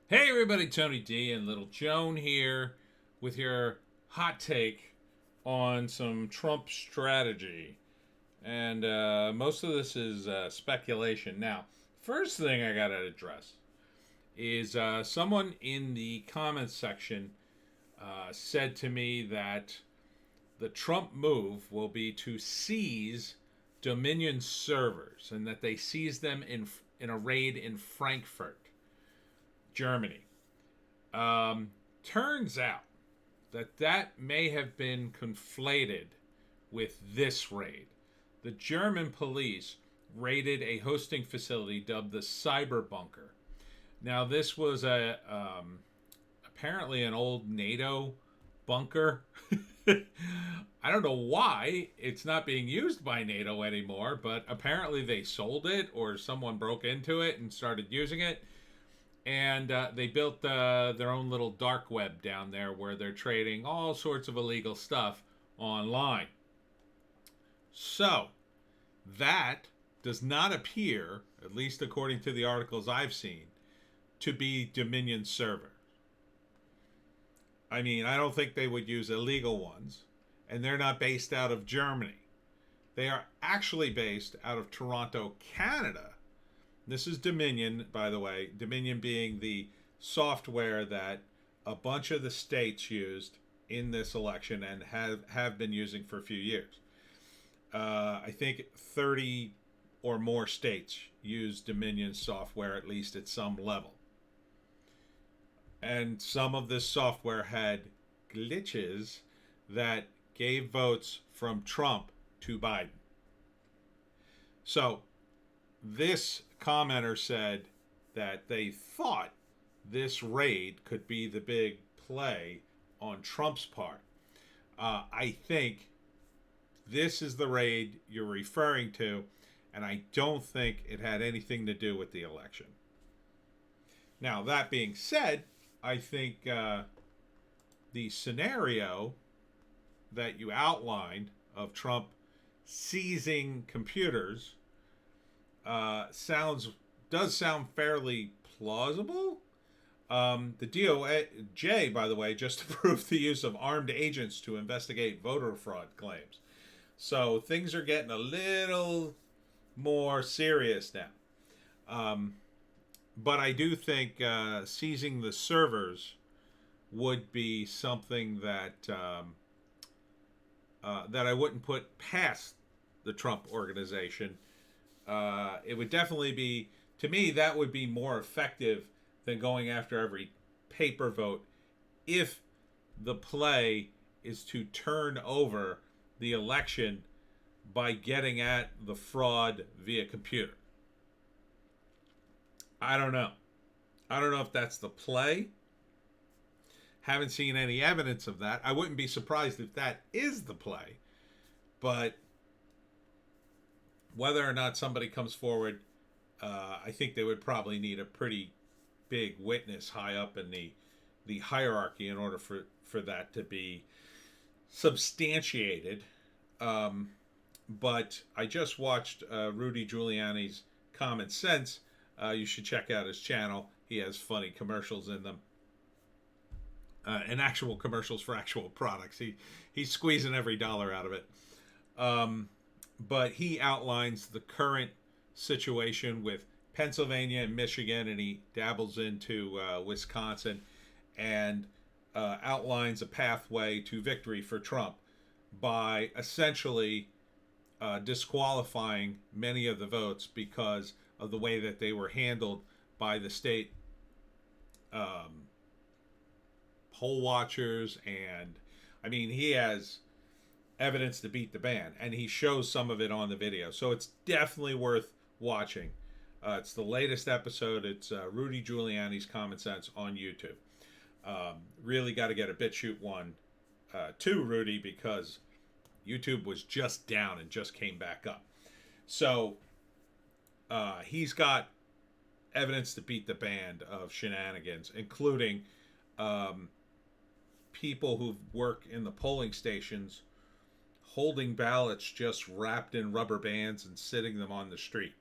Hey everybody, Tony D and Little Joan here with your hot take on some Trump strategy. And most of this is speculation. Now, first thing I got to address is someone in the comments section said to me that the Trump move will be to seize Dominion servers and that they seized them in a raid in Frankfurt, Germany. Turns out that may have been conflated with this raid. The German police raided a hosting facility dubbed the Cyber Bunker. Now, this was apparently an old NATO bunker. I don't know why it's not being used by NATO anymore, but apparently they sold it or someone broke into it and started using it. And they built their own little dark web down there where they're trading all sorts of illegal stuff online. So, that does not appear, at least according to the articles I've seen, to be Dominion server. I mean, I don't think they would use illegal ones, and they're not based out of Germany. They are actually based out of Toronto, Canada. This is Dominion, by the way. Dominion being the software that a bunch of the states used in this election and have been using for a few years. I think 30 or more states use Dominion software, at least at some level. And some of this software had glitches that gave votes from Trump to Biden. So this commenter said that they thought this raid could be the big play on Trump's part. I think this is the raid you're referring to, and I don't think it had anything to do with the election. Now, that being said, I think the scenario that you outlined of Trump seizing computers does sound fairly plausible. The DOJ, by the way, just approved the use of armed agents to investigate voter fraud claims. So things are getting a little more serious now. But I do think seizing the servers would be something that that I wouldn't put past the Trump organization. It would definitely be, to me, that would be more effective than going after every paper vote if the play is to turn over the election by getting at the fraud via computer. I don't know. I don't know if that's the play. Haven't seen any evidence of that. I wouldn't be surprised if that is the play. But whether or not somebody comes forward, I think they would probably need a pretty big witness high up in the hierarchy in order for that to be substantiated. But I just watched Rudy Giuliani's Common Sense. You should check out his channel. He has funny commercials in them. And actual commercials for actual products. He's squeezing every dollar out of it. But he outlines the current situation with Pennsylvania and Michigan, and he dabbles into Wisconsin, and outlines a pathway to victory for Trump by essentially disqualifying many of the votes because of the way that they were handled by the state poll watchers. And I mean, he has evidence to beat the band, and he shows some of it on the video, so it's definitely worth watching. It's the latest episode. It's Rudy Giuliani's Common Sense on YouTube. Really got to get a BitChute one to Rudy because YouTube was just down and just came back up. So he's got evidence to beat the band of shenanigans, including people who work in the polling stations holding ballots just wrapped in rubber bands and sitting them on the street.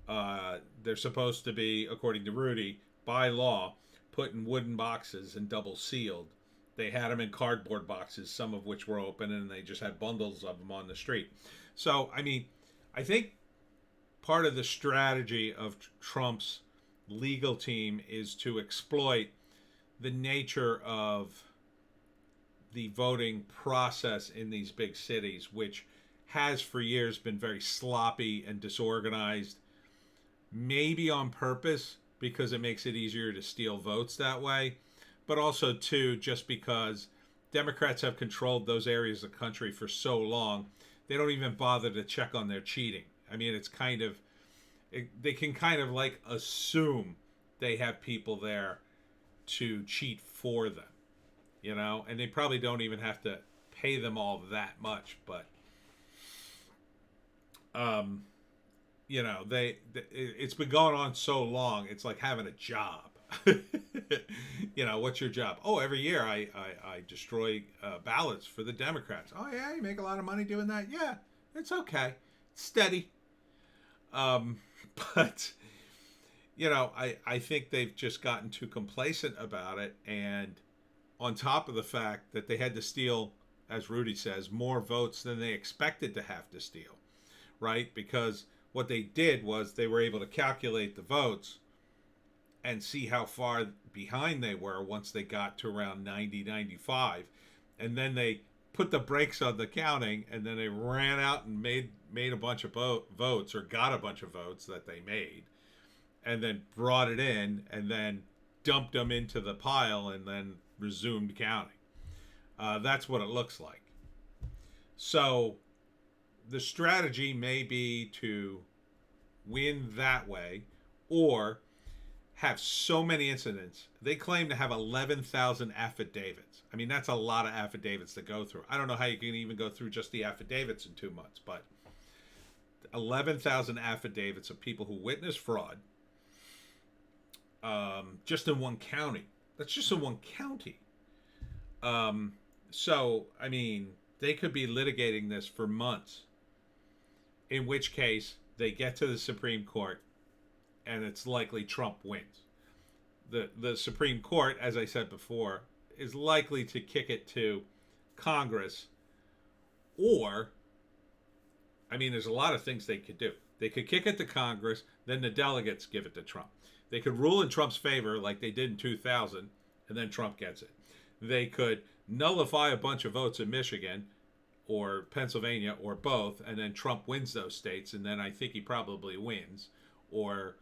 They're supposed to be, according to Rudy, by law, put in wooden boxes and double sealed. They had them in cardboard boxes, some of which were open, and they just had bundles of them on the street. So, I mean, I think part of the strategy of Trump's legal team is to exploit the nature of the voting process in these big cities, which has for years been very sloppy and disorganized, maybe on purpose because it makes it easier to steal votes that way, but also, too, just because Democrats have controlled those areas of the country for so long, they don't even bother to check on their cheating. I mean, it's kind of, they can kind of like assume they have people there to cheat for them, you know, and they probably don't even have to pay them all that much, but you know, it's been going on so long, it's like having a job. You know, what's your job? Oh, every year I destroy ballots for the Democrats. Oh yeah, you make a lot of money doing that. Yeah, it's okay, it's steady. But you know, I think they've just gotten too complacent about it, and on top of the fact that they had to steal, as Rudy says, more votes than they expected to have to steal, right? Because what they did was they were able to calculate the votes and see how far behind they were once they got to around 90, 95. And then they put the brakes on the counting, and then they ran out and made a bunch of votes, or got a bunch of votes that they made, and then brought it in, and then dumped them into the pile, and then resumed counting. That's what it looks like. So the strategy may be to win that way, or have so many incidents. They claim to have 11,000 affidavits. I mean, that's a lot of affidavits to go through. I don't know how you can even go through just the affidavits in 2 months, but 11,000 affidavits of people who witnessed fraud, just in one county. That's just in one county. So, I mean, they could be litigating this for months, in which case they get to the Supreme Court, and it's likely Trump wins. The Supreme Court, as I said before, is likely to kick it to Congress, or, I mean, there's a lot of things they could do. They could kick it to Congress, then the delegates give it to Trump. They could rule in Trump's favor like they did in 2000, and then Trump gets it. They could nullify a bunch of votes in Michigan or Pennsylvania or both, and then Trump wins those states, and then I think he probably wins. Or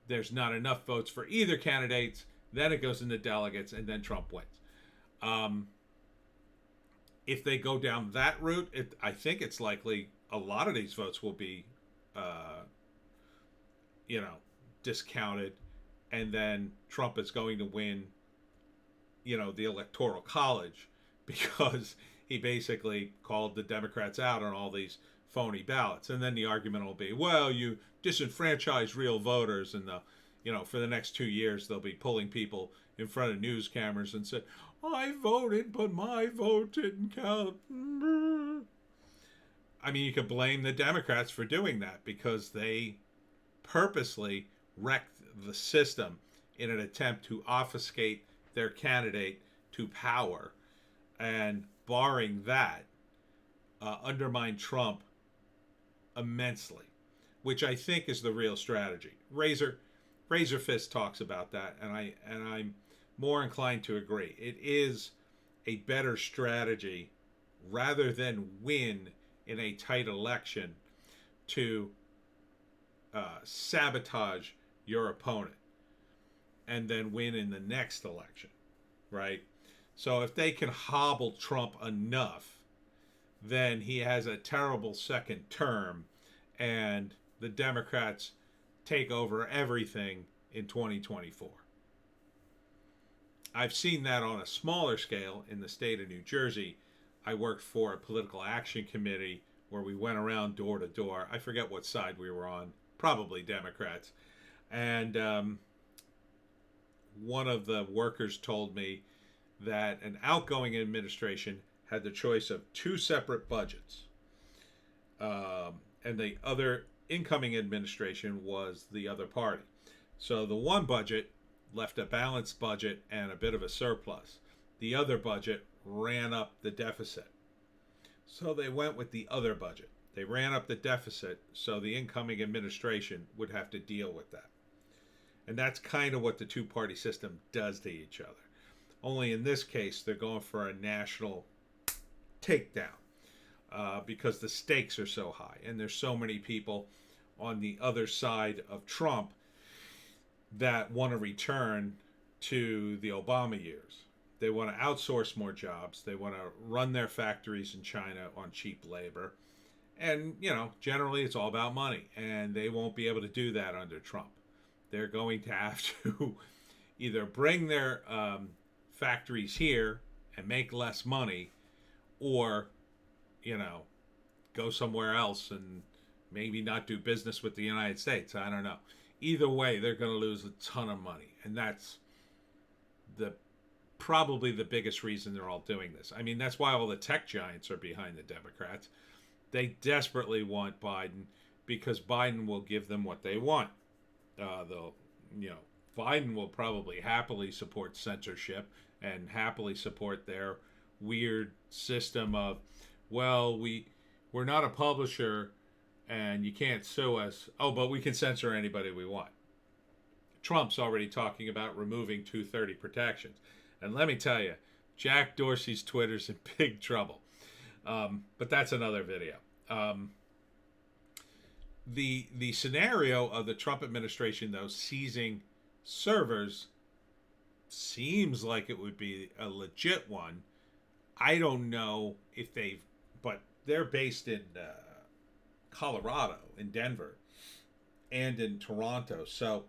there's not enough votes for either candidates, then it goes into delegates, and then Trump wins. If they go down that route, I think it's likely a lot of these votes will be, discounted, and then Trump is going to win, the Electoral College, because he basically called the Democrats out on all these phony ballots. And then the argument will be, well, you disenfranchise real voters, and for the next 2 years they'll be pulling people in front of news cameras and say, I voted, but my vote didn't count. I mean, you could blame the Democrats for doing that, because they purposely wrecked the system in an attempt to obfuscate their candidate to power, and barring that, undermine Trump immensely, which I think is the real strategy. Razor Fist talks about that, and I'm more inclined to agree. It is a better strategy, rather than win in a tight election, to sabotage your opponent and then win in the next election, right? So if they can hobble Trump enough, then he has a terrible second term, and the Democrats take over everything in 2024. I've seen that on a smaller scale in the state of New Jersey. I worked for a political action committee where we went around door to door. I forget what side we were on, probably Democrats. And one of the workers told me that an outgoing administration had the choice of 2 separate budgets. And the other incoming administration was the other party. So the one budget left a balanced budget and a bit of a surplus. The other budget ran up the deficit. So they went with the other budget. They ran up the deficit so the incoming administration would have to deal with that. And that's kind of what the two-party system does to each other. Only in this case, they're going for a national takedown because the stakes are so high. And there's so many people on the other side of Trump that want to return to the Obama years. They want to outsource more jobs. They want to run their factories in China on cheap labor. And, generally it's all about money. And they won't be able to do that under Trump. They're going to have to either bring their factories here and make less money, or, go somewhere else and maybe not do business with the United States. I don't know. Either way, they're going to lose a ton of money. And that's probably the biggest reason they're all doing this. I mean, that's why all the tech giants are behind the Democrats. They desperately want Biden because Biden will give them what they want. Biden will probably happily support censorship and happily support their weird system of, well, we're not a publisher and you can't sue us. Oh, but we can censor anybody we want. Trump's already talking about removing 230 protections. And let me tell you, Jack Dorsey's Twitter's in big trouble. But that's another video. The scenario of the Trump administration, though, seizing servers seems like it would be a legit one. I don't know if but they're based in Colorado, in Denver, and in Toronto. So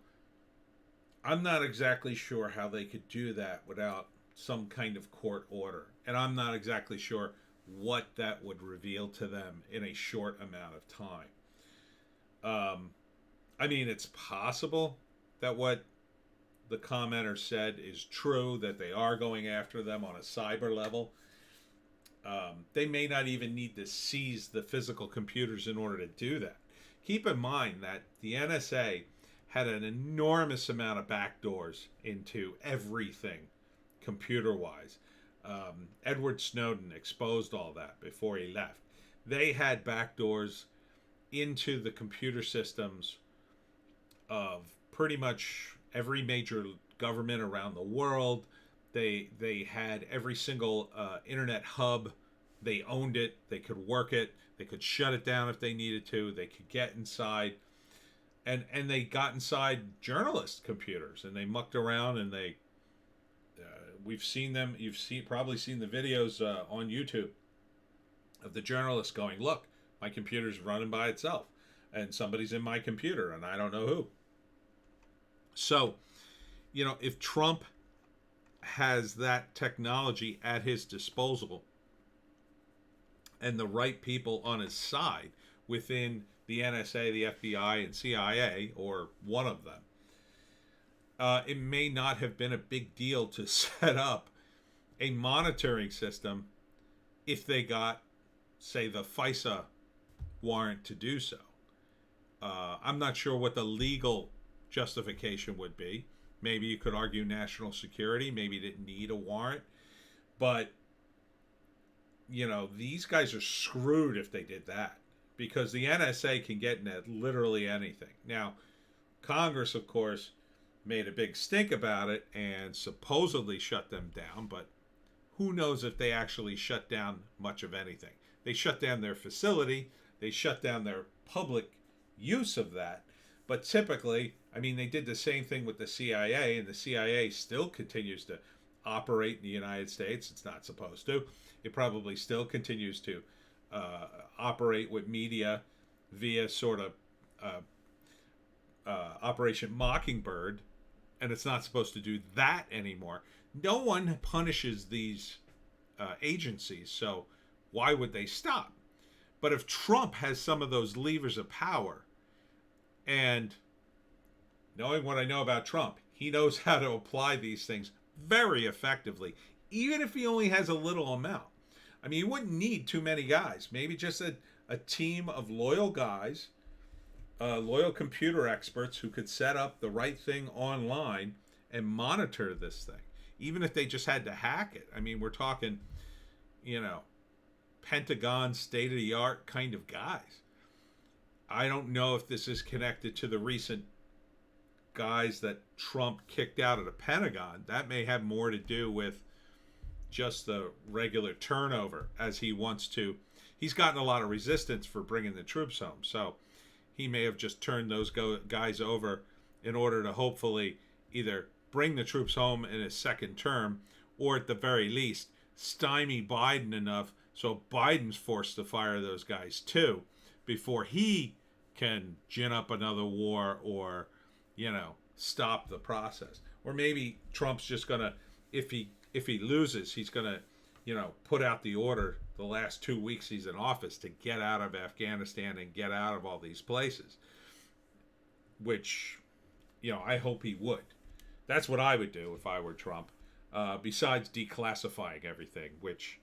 I'm not exactly sure how they could do that without some kind of court order. And I'm not exactly sure what that would reveal to them in a short amount of time. I mean, it's possible that what the commenter said is true, that they are going after them on a cyber level. They may not even need to seize the physical computers in order to do that. Keep in mind that the NSA had an enormous amount of backdoors into everything computer-wise. Edward Snowden exposed all that before he left. They had backdoors into the computer systems of pretty much every major government around the world. They had every single internet hub. They owned it. They could work it. They could shut it down if they needed to. They could get inside. And they got inside journalists' computers, and they mucked around, and they we've seen them. You've probably seen the videos on YouTube of the journalists going, look, my computer's running by itself, and somebody's in my computer, and I don't know who. So, if Trump has that technology at his disposal and the right people on his side within the NSA, the FBI, and CIA, or one of them, it may not have been a big deal to set up a monitoring system if they got, say, the FISA warrant to do so. I'm not sure what the legal justification would be. Maybe you could argue national security. Maybe you didn't need a warrant. But, these guys are screwed if they did that, because the NSA can get into literally anything. Now, Congress, of course, made a big stink about it and supposedly shut them down, but who knows if they actually shut down much of anything. They shut down their facility. They shut down their public use of that. But typically, I mean, they did the same thing with the CIA, and the CIA still continues to operate in the United States. It's not supposed to. It probably still continues to operate with media via sort of Operation Mockingbird, and it's not supposed to do that anymore. No one punishes these agencies, so why would they stop? But if Trump has some of those levers of power, and knowing what I know about Trump, he knows how to apply these things very effectively, even if he only has a little amount. I mean, you wouldn't need too many guys. Maybe just a team of loyal guys, loyal computer experts who could set up the right thing online and monitor this thing. Even if they just had to hack it. I mean, we're talking, you know, Pentagon state of the art kind of guys. I don't know if this is connected to the recent guys that Trump kicked out of the Pentagon. That may have more to do with just the regular turnover, as he wants to. He's gotten a lot of resistance for bringing the troops home. So he may have just turned those guys over in order to hopefully either bring the troops home in his second term, or at the very least stymie Biden enough so Biden's forced to fire those guys too before he can gin up another war, or, you know, stop the process. Or maybe Trump's just gonna, if he loses, he's gonna, you know, put out the order the last 2 weeks he's in office to get out of Afghanistan and get out of all these places, which, you know, I hope he would. That's what I would do if I were Trump, besides declassifying everything, which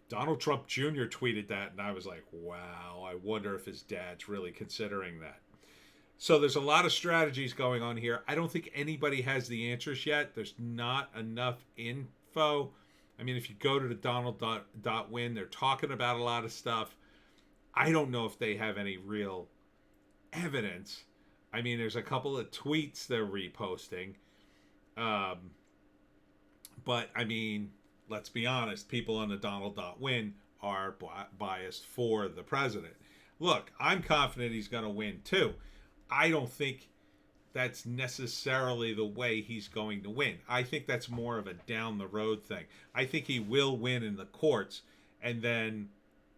Donald Trump Jr. tweeted that, and I was like, wow, I wonder if his dad's really considering that. So there's a lot of strategies going on here. I don't think anybody has the answers yet. There's not enough info. I mean, if you go to the Donald.win, they're talking about a lot of stuff. I don't know if they have any real evidence. I mean, there's a couple of tweets they're reposting. But, I mean, let's be honest, people on the Donald.win are biased for the president. Look, I'm confident he's going to win, too. I don't think that's necessarily the way he's going to win. I think that's more of a down-the-road thing. I think he will win in the courts, and then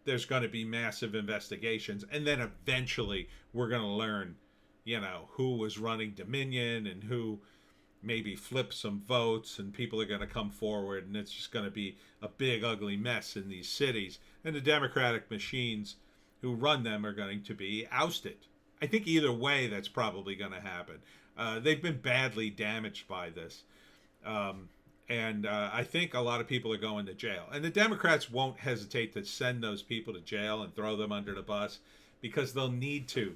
there's going to be massive investigations, and then eventually we're going to learn, you know, who was running Dominion and who maybe flip some votes, and people are going to come forward, and it's just going to be a big ugly mess in these cities, and the Democratic machines who run them are going to be ousted. I think either way that's probably going to happen. They've been badly damaged by this, and I think a lot of people are going to jail, and the Democrats won't hesitate to send those people to jail and throw them under the bus, because they'll need to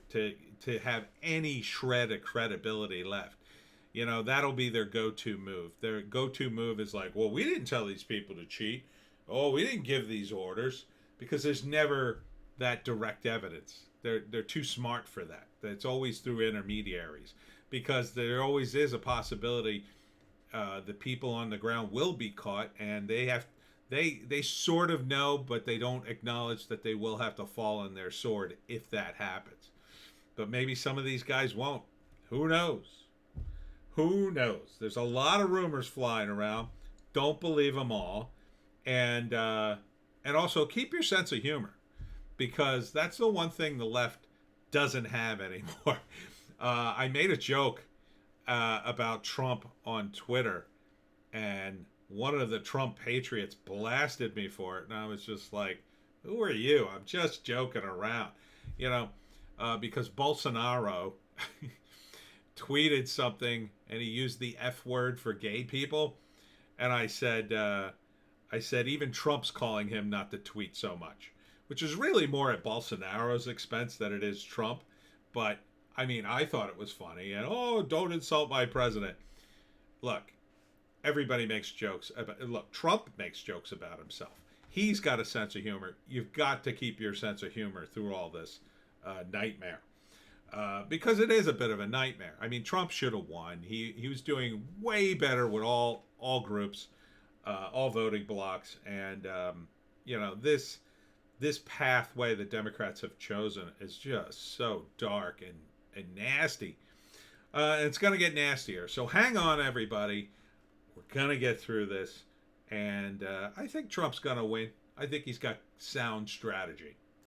have any shred of credibility left. You know, that'll be their go-to move. Their go-to move is like, well, we didn't tell these people to cheat. Oh, we didn't give these orders, because there's never that direct evidence. They're too smart for that. It's always through intermediaries, because there always is a possibility the people on the ground will be caught, and they sort of know, but they don't acknowledge that they will have to fall on their sword if that happens. But maybe some of these guys won't. Who knows? Who knows? There's a lot of rumors flying around. Don't believe them all. And also keep your sense of humor, because that's the one thing the left doesn't have anymore. I made a joke about Trump on Twitter, and one of the Trump patriots blasted me for it, and I was just like, who are you? I'm just joking around. You know, because Bolsonaro tweeted something, and he used the F word for gay people, and I said even Trump's calling him not to tweet so much, which is really more at Bolsonaro's expense than it is Trump. But I mean, I thought it was funny, and don't insult my president. Look, everybody makes jokes about. Look, Trump makes jokes about himself. He's got a sense of humor. You've got to keep your sense of humor through all this nightmare. Because it is a bit of a nightmare. I mean, Trump should have won. He was doing way better with all groups, all voting blocks, and you know, this pathway the Democrats have chosen is just so dark and nasty. And it's going to get nastier. So hang on, everybody. We're going to get through this, and I think Trump's going to win. I think he's got sound strategy.